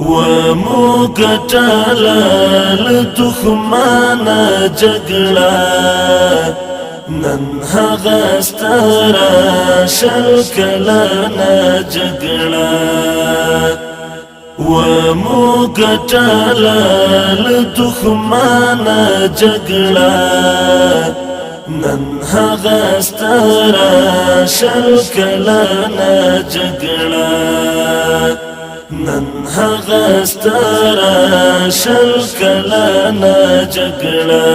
وموګټاله له دښمنه جګړه نن هغه ستره شل کلنه جګړه وموګټاله له دښمنه جګړه نن هغه ستره شل کلنه جګړه نن هغه ستره شل کلنه جګړه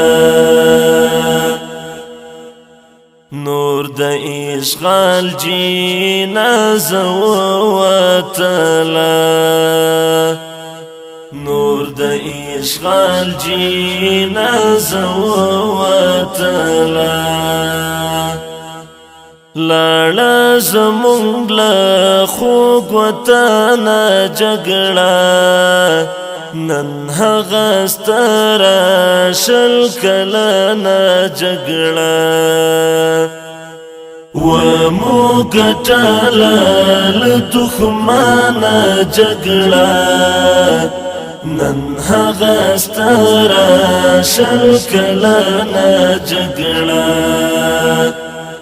نور د اشغال جنازه ووتله نور د اشغال جنازه ووتله لاړه زمونږ له خوږ وطنه جګړه نن هغه ستره شل کلنه جګړه وموګټاله له دښمنه جګړه نن هغه ستره شل کلنه جګړه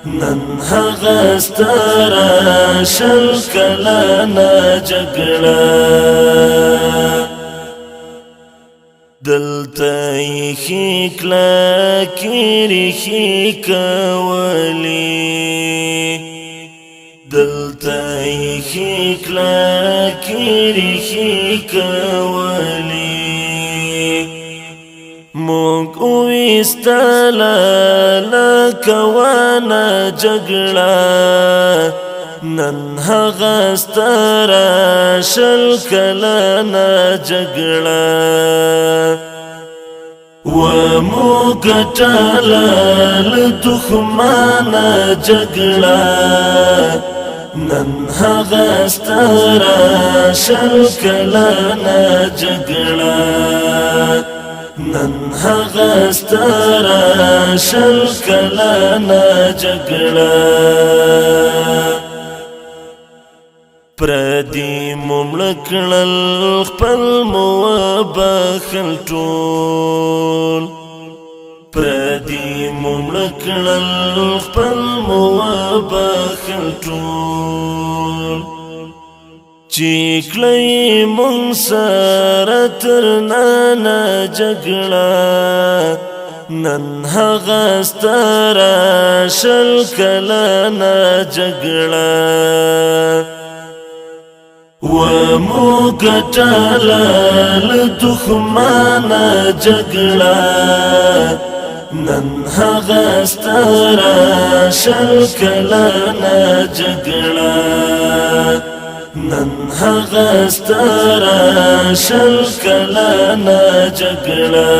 نن هغه ستره شل کلنه جګړه دلته ایښې کلکې ریښې کولې دلته ایښې کلکې ریښې کولې موږ ویستله لکه ونه جګړه نن هغه ستره شل کلنه جګړه وموګټاله له دښمنه جګړه نن هغه ستره شل کلنه جګړه نن هغه ستره شل کلنه جګړه پردي ممړه کړل خپل مو وبخل ټول پردي ممړه کړل خپل مو وبخل ټول چې کړی مونږ سره تر ننه جګړه نن هغه ستره شل کلنه جګړه وموګټاله له دښمنه جګړه نن هغه ستره شل کلنه جګړه نن هغه ستره شل کلنه جګړه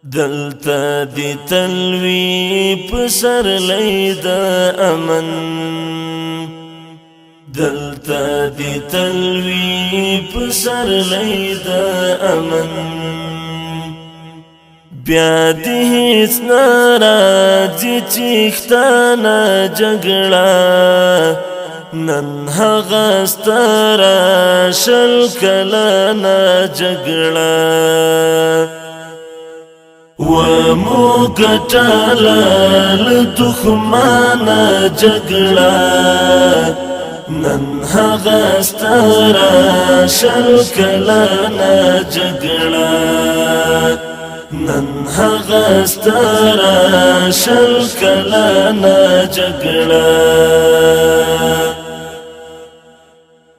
دلته دې تلوي پسرلی د امن دلته دې تلوي پسرلی د امن بیا دې هیڅ نه راځي چښتنه جګړه نن هغه ستره شل کلنه جګړه وموګټاله له دښمنه جګړه نن هغه ستره شل کلنه جګړه نن هغه ستره شل کلنه جګړه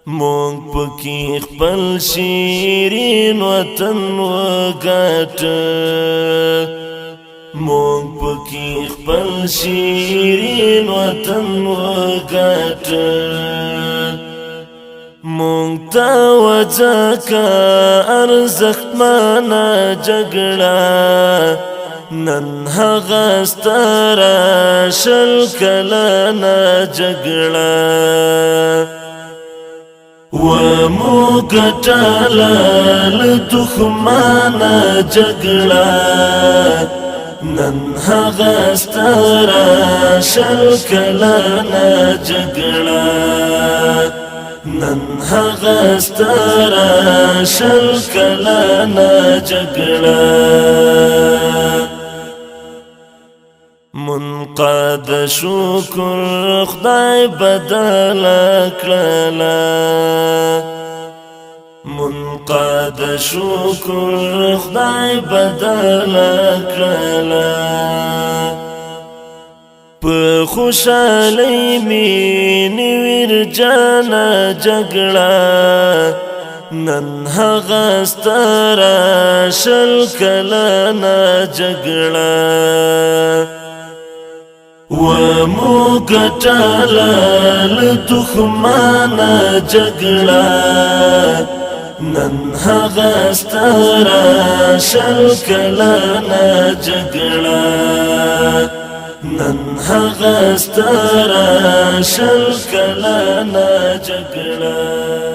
مونږ پکې خپل شیرین وطن وګاټه مونږ پکې خپل شیرین وطن وګاټه مونږ ته وځکه ارزښتمنه جګړه نن هغه ستره شل کلنه جګړه وموګټاله له دښمنه جګړه نن هغه ستره شل کلنه جګړه نن هغه ستره شل کلنه جګړه منقاد شکر خدای بدل کړله منقاد شکر خدای بدل کړله په خوشالۍ مې نیویر جانه جګړه نن هغه ستره شل کلنه جګړه ومو ګټله له دښمنه جګړه نن هغه ستره شل کلنه جګړه نن هغه ستره شل کلنه جګړه